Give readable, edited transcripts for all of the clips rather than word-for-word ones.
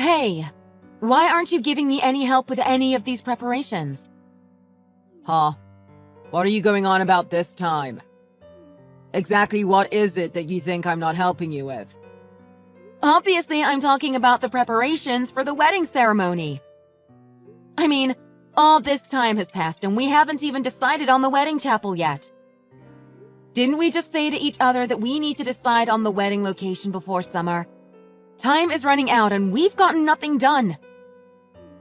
Hey, why aren't you giving me any help with any of these preparations? Huh? What are you going on about this time? Exactly what is it that you think I'm not helping you with? Obviously, I'm talking about the preparations for the wedding ceremony. I mean, all this time has passed and we haven't even decided on the wedding chapel yet. Didn't we just say to each other that we need to decide on the wedding location before summer? Time is running out and we've gotten nothing done.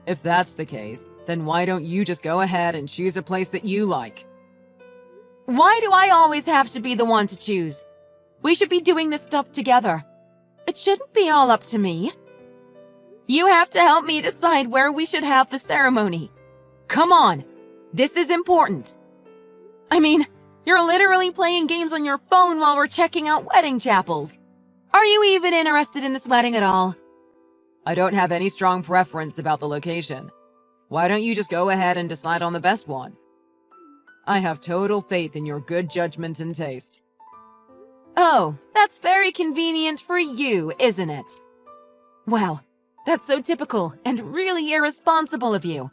If that's the case, then why don't you just go ahead and choose a place that you like? Why do I always have to be the one to choose? We should be doing this stuff together. It shouldn't be all up to me. You have to help me decide where we should have the ceremony. Come on, this is important. I mean, you're literally playing games on your phone while we're checking out wedding chapels. Are you even interested in this wedding at all? I don't have any strong preference about the location. Why don't you just go ahead and decide on the best one? I have total faith in your good judgment and taste. Oh, that's very convenient for you, isn't it? Wow, that's so typical and really irresponsible of you.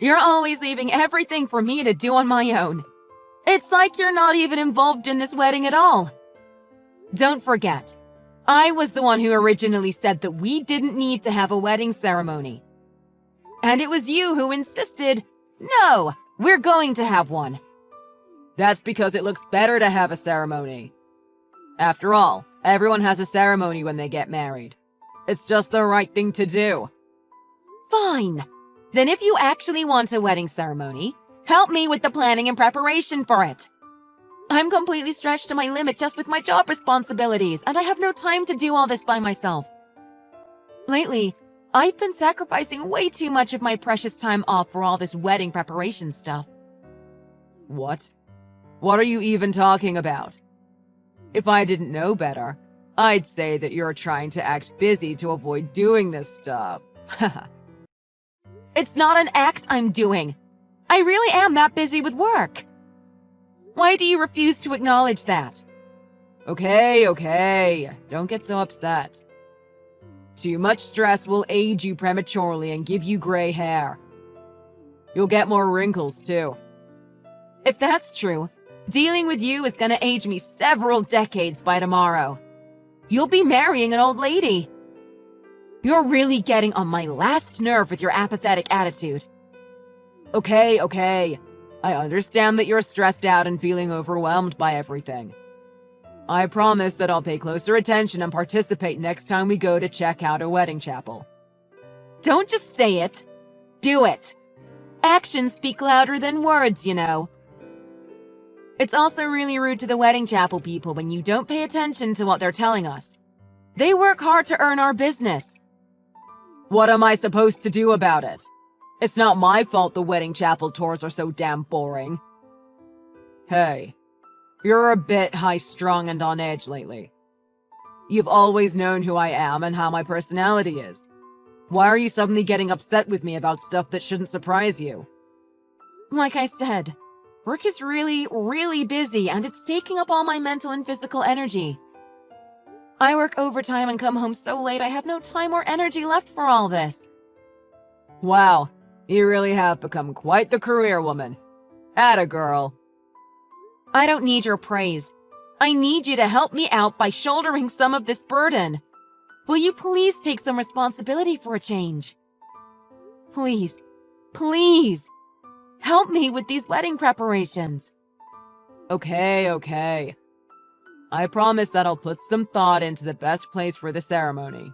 You're always leaving everything for me to do on my own. It's like you're not even involved in this wedding at all. Don't forget, I was the one who originally said that we didn't need to have a wedding ceremony. And it was you who insisted, no, we're going to have one. That's because it looks better to have a ceremony. After all, everyone has a ceremony when they get married. It's just the right thing to do. Fine. Then if you actually want a wedding ceremony, help me with the planning and preparation for it. I'm completely stretched to my limit just with my job responsibilities, and I have no time to do all this by myself. Lately, I've been sacrificing way too much of my precious time off for all this wedding preparation stuff. What? What are you even talking about? If I didn't know better, I'd say that you're trying to act busy to avoid doing this stuff. It's not an act I'm doing. I really am that busy with work. Why do you refuse to acknowledge that? Okay. Don't get so upset. Too much stress will age you prematurely and give you gray hair. You'll get more wrinkles, too. If that's true, dealing with you is gonna age me several decades by tomorrow. You'll be marrying an old lady. You're really getting on my last nerve with your apathetic attitude. Okay. I understand that you're stressed out and feeling overwhelmed by everything. I promise that I'll pay closer attention and participate next time we go to check out a wedding chapel. Don't just say it. Do it. Actions speak louder than words, you know. It's also really rude to the wedding chapel people when you don't pay attention to what they're telling us. They work hard to earn our business. What am I supposed to do about it? It's not my fault the wedding chapel tours are so damn boring. Hey, you're a bit high-strung and on edge lately. You've always known who I am and how my personality is. Why are you suddenly getting upset with me about stuff that shouldn't surprise you? Like I said, work is really, really busy and it's taking up all my mental and physical energy. I work overtime and come home so late I have no time or energy left for all this. Wow, you really have become quite the career woman. Atta girl. I don't need your praise. I need you to help me out by shouldering some of this burden. Will you please take some responsibility for a change? Please, help me with these wedding preparations. Okay. I promise that I'll put some thought into the best place for the ceremony.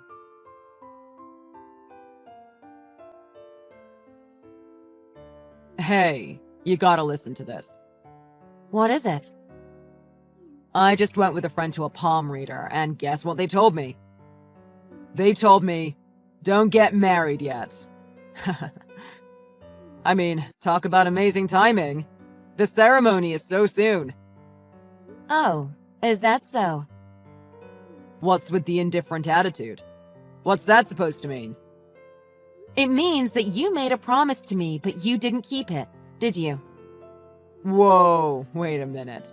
Hey, you gotta listen to this. What is it? I just went with a friend to a palm reader, and guess what they told me? They told me, don't get married yet. I mean, talk about amazing timing. The ceremony is so soon. Oh, is that so? What's with the indifferent attitude? What's that supposed to mean? It means that you made a promise to me, but you didn't keep it, did you? Whoa, wait a minute.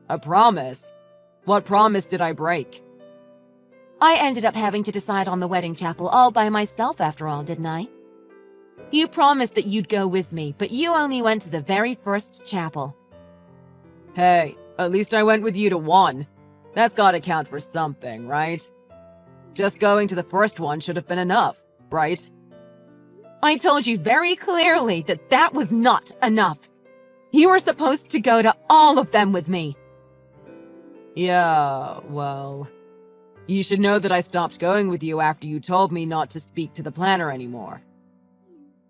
A promise? What promise did I break? I ended up having to decide on the wedding chapel all by myself after all, didn't I? You promised that you'd go with me, but you only went to the very first chapel. Hey, at least I went with you to one. That's gotta count for something, right? Just going to the first one should have been enough, right? I told you very clearly that that was not enough. You were supposed to go to all of them with me. Yeah, well... You should know that I stopped going with you after you told me not to speak to the planner anymore.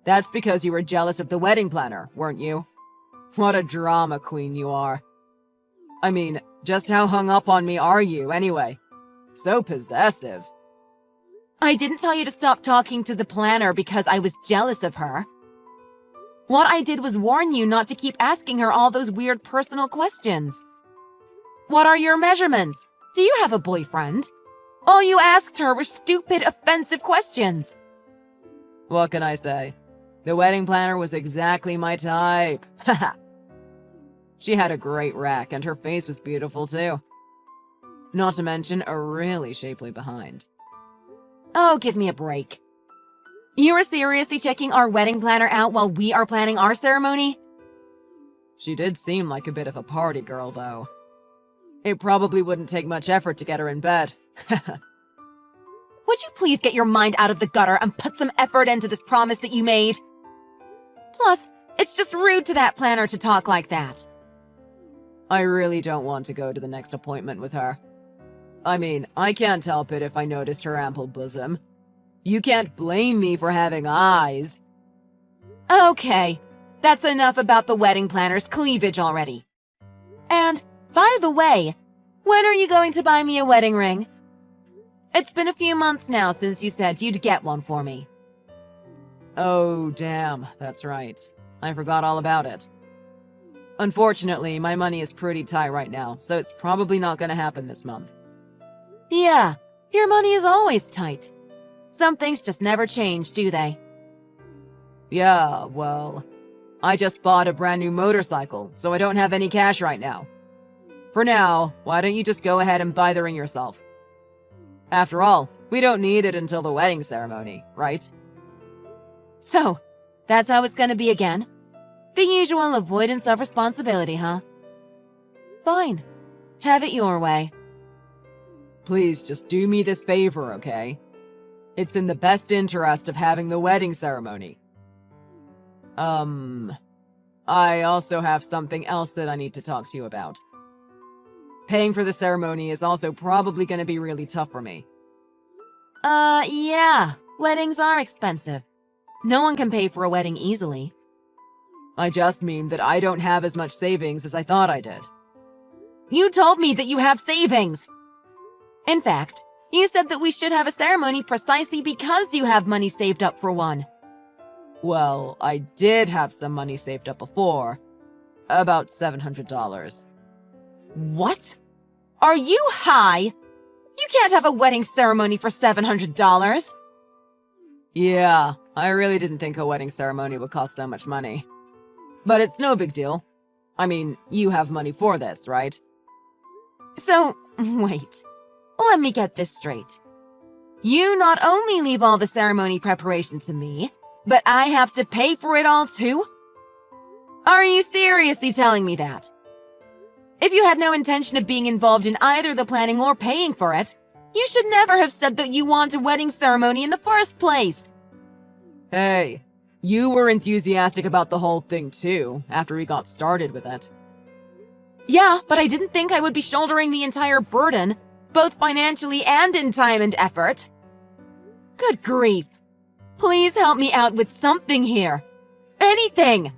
That's because you were jealous of the wedding planner, weren't you? What a drama queen you are. I mean, just how hung up on me are you, anyway? So possessive. I didn't tell you to stop talking to the planner because I was jealous of her. What I did was warn you not to keep asking her all those weird personal questions. What are your measurements? Do you have a boyfriend? All you asked her were stupid, offensive questions. What can I say? The wedding planner was exactly my type. Haha. She had a great rack, and her face was beautiful too. Not to mention a really shapely behind. Oh, give me a break. You are seriously checking our wedding planner out while we are planning our ceremony? She did seem like a bit of a party girl, though. It probably wouldn't take much effort to get her in bed. Would you please get your mind out of the gutter and put some effort into this promise that you made? Plus, it's just rude to that planner to talk like that. I really don't want to go to the next appointment with her. I mean, I can't help it if I noticed her ample bosom. You can't blame me for having eyes. Okay, that's enough about the wedding planner's cleavage already. And, by the way, when are you going to buy me a wedding ring? It's been a few months now since you said you'd get one for me. Oh, damn, that's right. I forgot all about it. Unfortunately, my money is pretty tight right now, so it's probably not gonna happen this month. Yeah, your money is always tight. Some things just never change, do they? Yeah, well, I just bought a brand new motorcycle, so I don't have any cash right now. For now, why don't you just go ahead and buy the ring yourself? After all, we don't need it until the wedding ceremony, right? So, that's how it's gonna be again? The usual avoidance of responsibility, huh? Fine. Have it your way. Please just do me this favor, okay? It's in the best interest of having the wedding ceremony. I also have something else that I need to talk to you about. Paying for the ceremony is also probably going to be really tough for me. Yeah. Weddings are expensive. No one can pay for a wedding easily. I just mean that I don't have as much savings as I thought I did. You told me that you have savings! In fact, you said that we should have a ceremony precisely because you have money saved up for one. Well, I did have some money saved up before. About $700. What? Are you high? You can't have a wedding ceremony for $700. Yeah, I really didn't think a wedding ceremony would cost so much money. But it's no big deal. I mean, you have money for this, right? So, wait. Let me get this straight. You not only leave all the ceremony preparation to me, but I have to pay for it all too? Are you seriously telling me that? If you had no intention of being involved in either the planning or paying for it, you should never have said that you want a wedding ceremony in the first place. Hey, you were enthusiastic about the whole thing too, after we got started with it. Yeah, but I didn't think I would be shouldering the entire burden, both financially and in time and effort. Good grief. Please help me out with something here. Anything.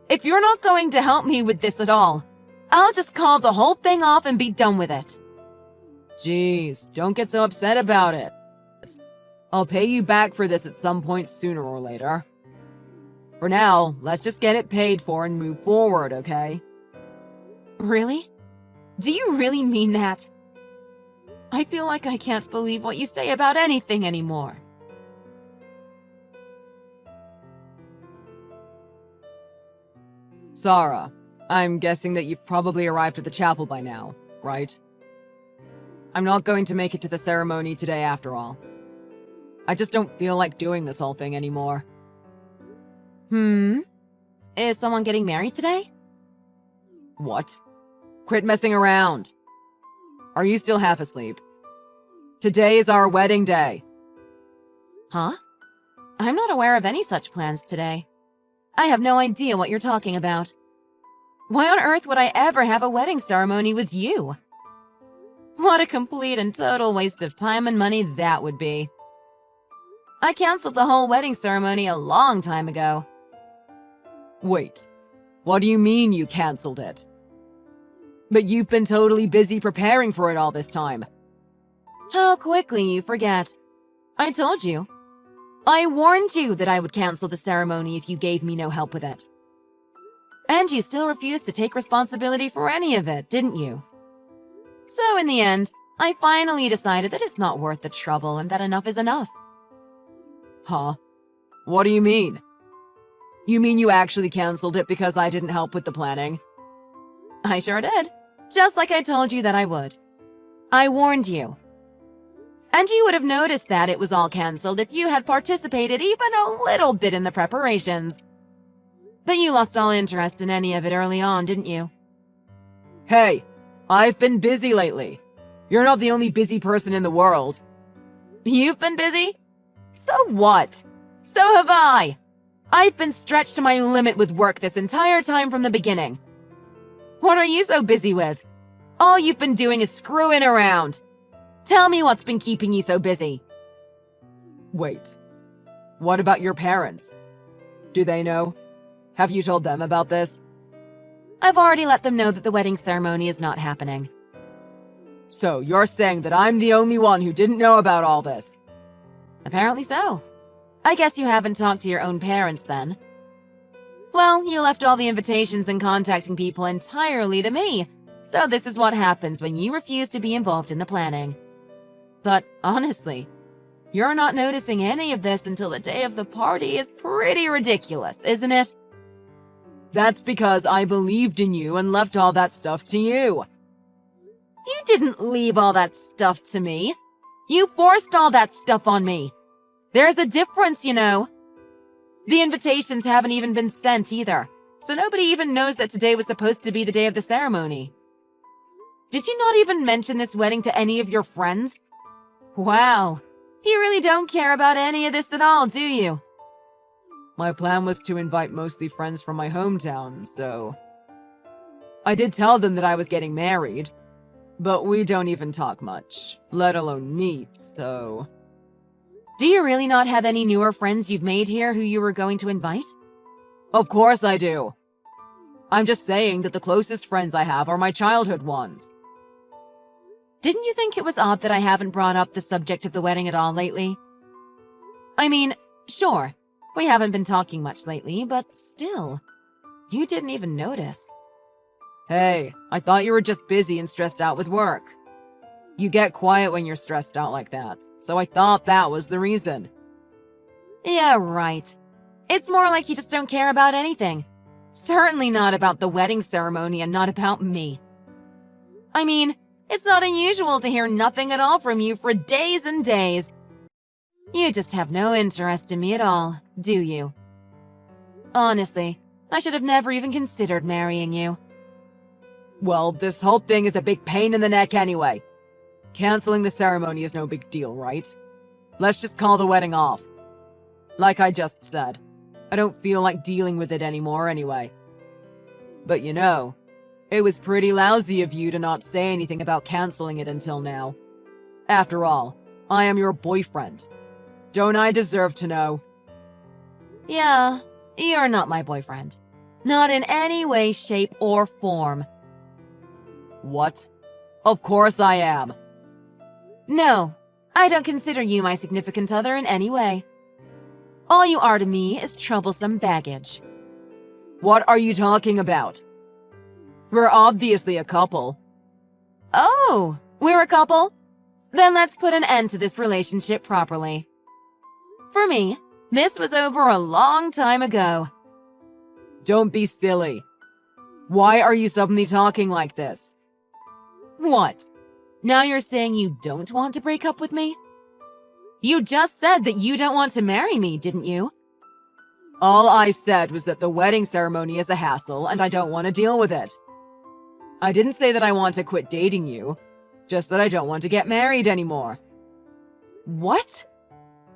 If you're not going to help me with this at all, I'll just call the whole thing off and be done with it. Jeez, don't get so upset about it. I'll pay you back for this at some point sooner or later. For now, let's just get it paid for and move forward, okay? Really? Do you really mean that? I feel like I can't believe what you say about anything anymore. Sarah, I'm guessing that you've probably arrived at the chapel by now, right? I'm not going to make it to the ceremony today after all. I just don't feel like doing this whole thing anymore. Is someone getting married today? What? Quit messing around. Are you still half asleep? Today is our wedding day. Huh? I'm not aware of any such plans today. I have no idea what you're talking about. Why on earth would I ever have a wedding ceremony with you? What a complete and total waste of time and money that would be. I canceled the whole wedding ceremony a long time ago. Wait, what do you mean you canceled it? But you've been totally busy preparing for it all this time. How quickly you forget. I told you. I warned you that I would cancel the ceremony if you gave me no help with it. And you still refused to take responsibility for any of it, didn't you? So in the end, I finally decided that it's not worth the trouble and that enough is enough. Huh? What do you mean? You mean you actually canceled it because I didn't help with the planning? I sure did. Just like I told you that I would. I warned you. And you would have noticed that it was all canceled if you had participated even a little bit in the preparations. But you lost all interest in any of it early on, didn't you? Hey, I've been busy lately. You're not the only busy person in the world. You've been busy? So what? So have I. I've been stretched to my limit with work this entire time from the beginning. What are you so busy with? All you've been doing is screwing around. Tell me what's been keeping you so busy. Wait, what about your parents? Do they know? Have you told them about this? I've already let them know that the wedding ceremony is not happening. So you're saying that I'm the only one who didn't know about all this? Apparently so. I guess you haven't talked to your own parents then. Well, you left all the invitations and contacting people entirely to me, so this is what happens when you refuse to be involved in the planning. But honestly, you're not noticing any of this until the day of the party is pretty ridiculous, isn't it? That's because I believed in you and left all that stuff to you. You didn't leave all that stuff to me. You forced all that stuff on me. There's a difference, you know. The invitations haven't even been sent either, so nobody even knows that today was supposed to be the day of the ceremony. Did you not even mention this wedding to any of your friends? Wow, you really don't care about any of this at all, do you? My plan was to invite mostly friends from my hometown, so... I did tell them that I was getting married, but we don't even talk much, let alone meet, so... Do you really not have any newer friends you've made here who you were going to invite? Of course I do. I'm just saying that the closest friends I have are my childhood ones. Didn't you think it was odd that I haven't brought up the subject of the wedding at all lately? I mean, sure, we haven't been talking much lately, but still, you didn't even notice. Hey, I thought you were just busy and stressed out with work. You get quiet when you're stressed out like that, so I thought that was the reason. Yeah, right. It's more like you just don't care about anything. Certainly not about the wedding ceremony and not about me. I mean, it's not unusual to hear nothing at all from you for days and days. You just have no interest in me at all, do you? Honestly, I should have never even considered marrying you. Well, this whole thing is a big pain in the neck anyway. Canceling the ceremony is no big deal, right? Let's just call the wedding off. Like I just said, I don't feel like dealing with it anymore anyway. But you know, it was pretty lousy of you to not say anything about canceling it until now. After all, I am your boyfriend. Don't I deserve to know? Yeah, you're not my boyfriend. Not in any way, shape, or form. What? Of course I am. No, I don't consider you my significant other in any way. All you are to me is troublesome baggage. What are you talking about? We're obviously a couple. Oh, we're a couple? Then let's put an end to this relationship properly. For me, this was over a long time ago. Don't be silly. Why are you suddenly talking like this? What? Now you're saying you don't want to break up with me? You just said that you don't want to marry me, didn't you? All I said was that the wedding ceremony is a hassle and I don't want to deal with it. I didn't say that I want to quit dating you, just that I don't want to get married anymore. What?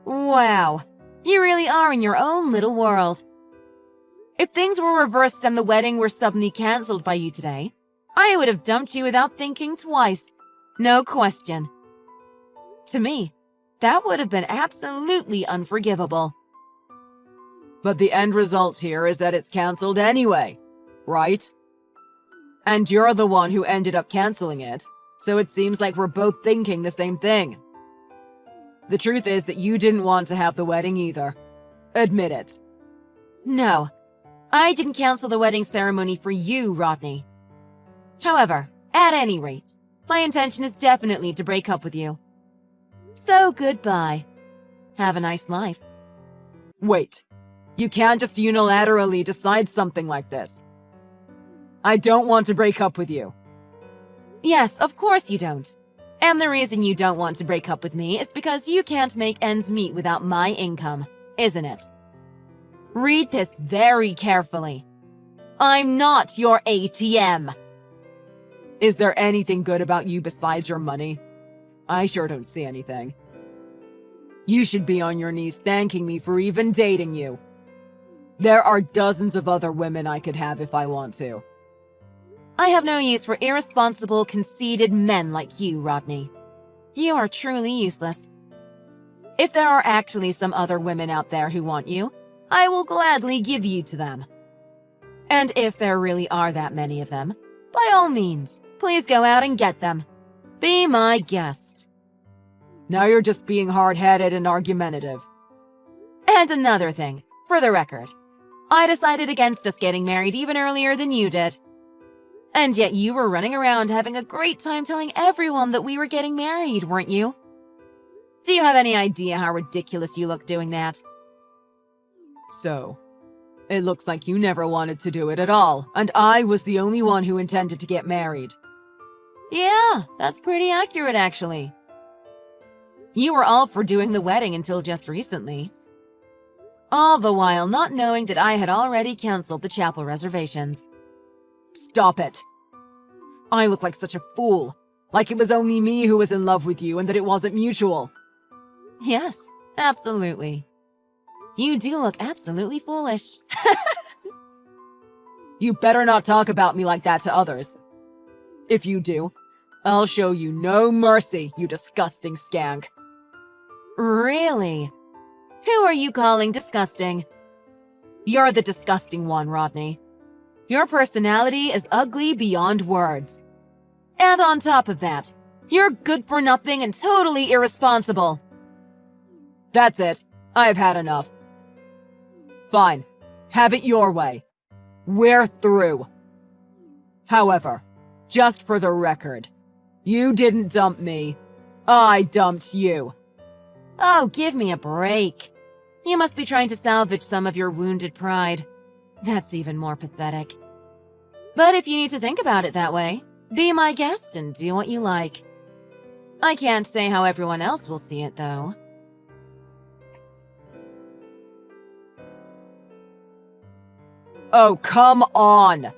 Wow, you really are in your own little world. If things were reversed and the wedding were suddenly cancelled by you today, I would have dumped you without thinking twice. No question. To me, that would have been absolutely unforgivable. But the end result here is that it's cancelled anyway, right? And you're the one who ended up cancelling it, so it seems like we're both thinking the same thing. The truth is that you didn't want to have the wedding either. Admit it. No, I didn't cancel the wedding ceremony for you, Rodney. However, at any rate, my intention is definitely to break up with you. So goodbye. Have a nice life. Wait, you can't just unilaterally decide something like this. I don't want to break up with you. Yes, of course you don't. And the reason you don't want to break up with me is because you can't make ends meet without my income, isn't it? Read this very carefully. I'm not your ATM. Is there anything good about you besides your money? I sure don't see anything. You should be on your knees thanking me for even dating you. There are dozens of other women I could have if I want to. I have no use for irresponsible, conceited men like you, Rodney. You are truly useless. If there are actually some other women out there who want you, I will gladly give you to them. And if there really are that many of them, by all means, please go out and get them. Be my guest. Now you're just being hard-headed and argumentative. And another thing, for the record, I decided against us getting married even earlier than you did. And yet you were running around having a great time telling everyone that we were getting married, weren't you? Do you have any idea how ridiculous you look doing that? So, it looks like you never wanted to do it at all, and I was the only one who intended to get married. Yeah, that's pretty accurate, actually. You were all for doing the wedding until just recently. All the while not knowing that I had already canceled the chapel reservations. Stop it. I look like such a fool. Like it was only me who was in love with you and that it wasn't mutual. Yes, absolutely. You do look absolutely foolish. You better not talk about me like that to others. If you do, I'll show you no mercy, you disgusting skank. Really? Who are you calling disgusting? You're the disgusting one, Rodney. Your personality is ugly beyond words. And on top of that, you're good for nothing and totally irresponsible. That's it. I've had enough. Fine. Have it your way. We're through. However, just for the record, you didn't dump me. I dumped you. Oh, give me a break. You must be trying to salvage some of your wounded pride. That's even more pathetic. But if you need to think about it that way, be my guest and do what you like. I can't say how everyone else will see it, though. Oh, come on!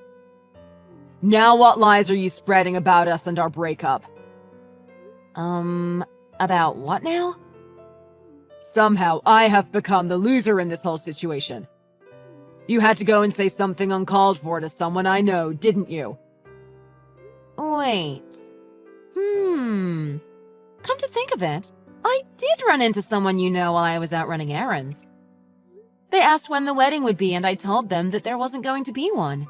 Now what lies are you spreading about us and our breakup? About what now? Somehow I have become the loser in this whole situation. You had to go and say something uncalled for to someone I know, didn't you? Wait. Come to think of it, I did run into someone you know while I was out running errands. They asked when the wedding would be and I told them that there wasn't going to be one.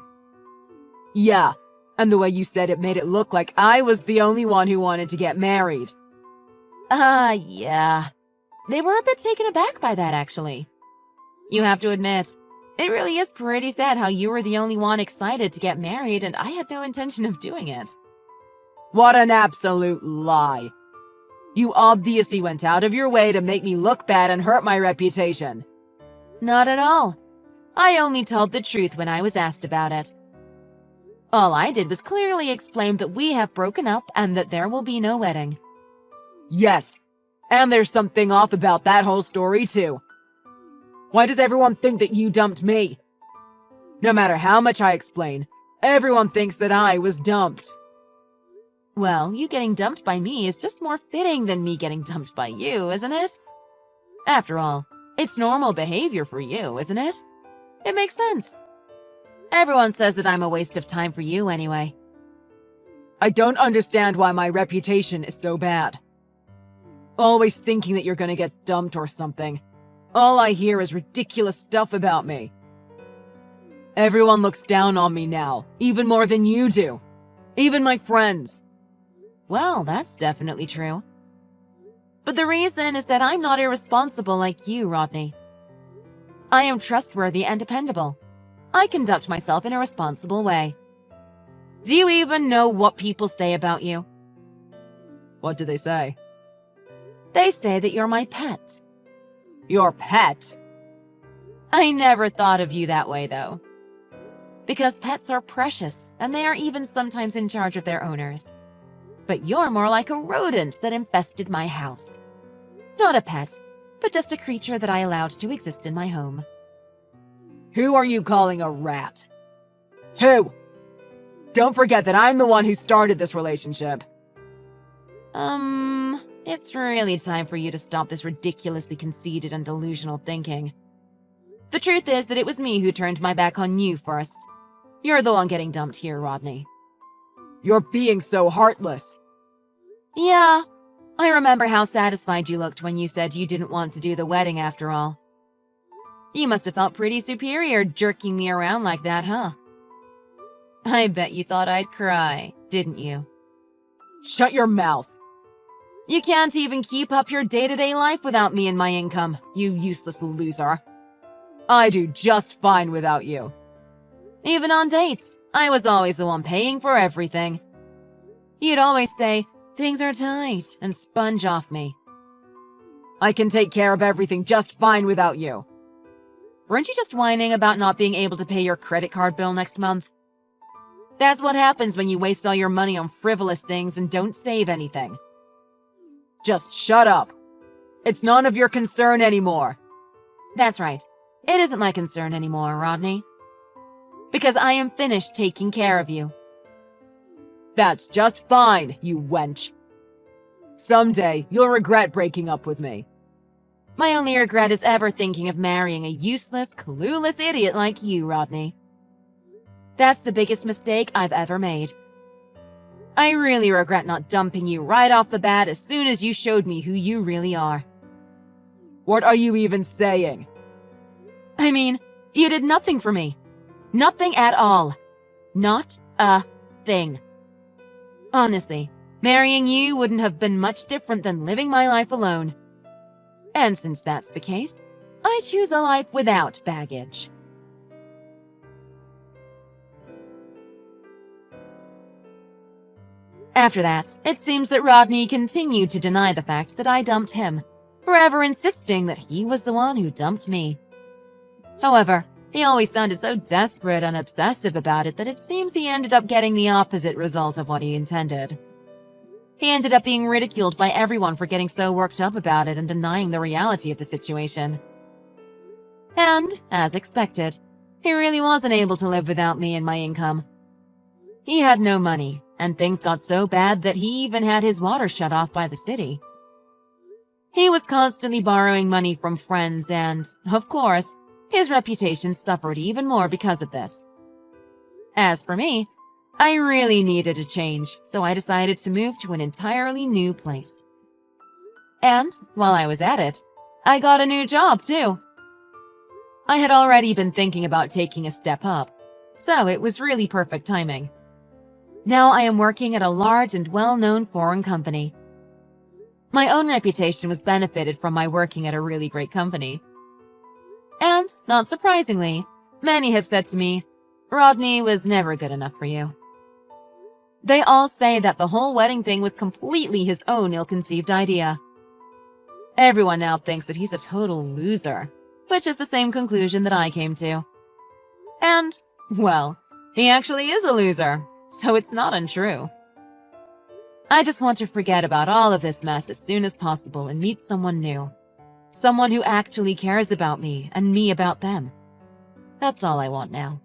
Yeah, and the way you said it made it look like I was the only one who wanted to get married. Yeah. They were a bit taken aback by that, actually. You have to admit, it really is pretty sad how you were the only one excited to get married and I had no intention of doing it. What an absolute lie. You obviously went out of your way to make me look bad and hurt my reputation. Not at all. I only told the truth when I was asked about it. All I did was clearly explain that we have broken up and that there will be no wedding. Yes, and there's something off about that whole story too. Why does everyone think that you dumped me? No matter how much I explain, everyone thinks that I was dumped. Well, you getting dumped by me is just more fitting than me getting dumped by you, isn't it? After all, it's normal behavior for you, isn't it? It makes sense. Everyone says that I'm a waste of time for you anyway. I don't understand why my reputation is so bad. Always thinking that you're gonna get dumped or something. All I hear is ridiculous stuff about me. Everyone looks down on me now, even more than you do. Even my friends. Well, that's definitely true. But the reason is that I'm not irresponsible like you, Rodney. I am trustworthy and dependable. I conduct myself in a responsible way. Do you even know what people say about you? What do they say? They say that you're my pet. Your pet? I never thought of you that way, though. Because pets are precious, and they are even sometimes in charge of their owners. But you're more like a rodent that infested my house. Not a pet, but just a creature that I allowed to exist in my home. Who are you calling a rat? Who? Don't forget that I'm the one who started this relationship. It's really time for you to stop this ridiculously conceited and delusional thinking. The truth is that it was me who turned my back on you first. You're the one getting dumped here, Rodney. You're being so heartless. Yeah, I remember how satisfied you looked when you said you didn't want to do the wedding after all. You must have felt pretty superior jerking me around like that, huh? I bet you thought I'd cry, didn't you? Shut your mouth. You can't even keep up your day-to-day life without me and my income, you useless loser. I do just fine without you. Even on dates, I was always the one paying for everything. You'd always say, things are tight, and sponge off me. I can take care of everything just fine without you. Weren't you just whining about not being able to pay your credit card bill next month? That's what happens when you waste all your money on frivolous things and don't save anything. Just shut up. It's none of your concern anymore. That's right. It isn't my concern anymore, Rodney. Because I am finished taking care of you. That's just fine, you wench. Someday, you'll regret breaking up with me. My only regret is ever thinking of marrying a useless, clueless idiot like you, Rodney. That's the biggest mistake I've ever made. I really regret not dumping you right off the bat as soon as you showed me who you really are. What are you even saying? I mean, you did nothing for me. Nothing at all. Not a thing. Honestly, marrying you wouldn't have been much different than living my life alone. And since that's the case, I choose a life without baggage. After that, it seems that Rodney continued to deny the fact that I dumped him, forever insisting that he was the one who dumped me. However, he always sounded so desperate and obsessive about it that it seems he ended up getting the opposite result of what he intended. He ended up being ridiculed by everyone for getting so worked up about it and denying the reality of the situation. And, as expected, he really wasn't able to live without me and my income. He had no money, and things got so bad that he even had his water shut off by the city. He was constantly borrowing money from friends and, of course, his reputation suffered even more because of this. As for me, I really needed a change, so I decided to move to an entirely new place. And, while I was at it, I got a new job too. I had already been thinking about taking a step up, so it was really perfect timing. Now I am working at a large and well-known foreign company. My own reputation was benefited from my working at a really great company. And, not surprisingly, many have said to me, Rodney was never good enough for you. They all say that the whole wedding thing was completely his own ill-conceived idea. Everyone now thinks that he's a total loser, which is the same conclusion that I came to. And, well, He actually is a loser, so it's not untrue. I just want to forget about all of this mess as soon as possible and meet someone new. Someone who actually cares about me and me about them. That's all I want now.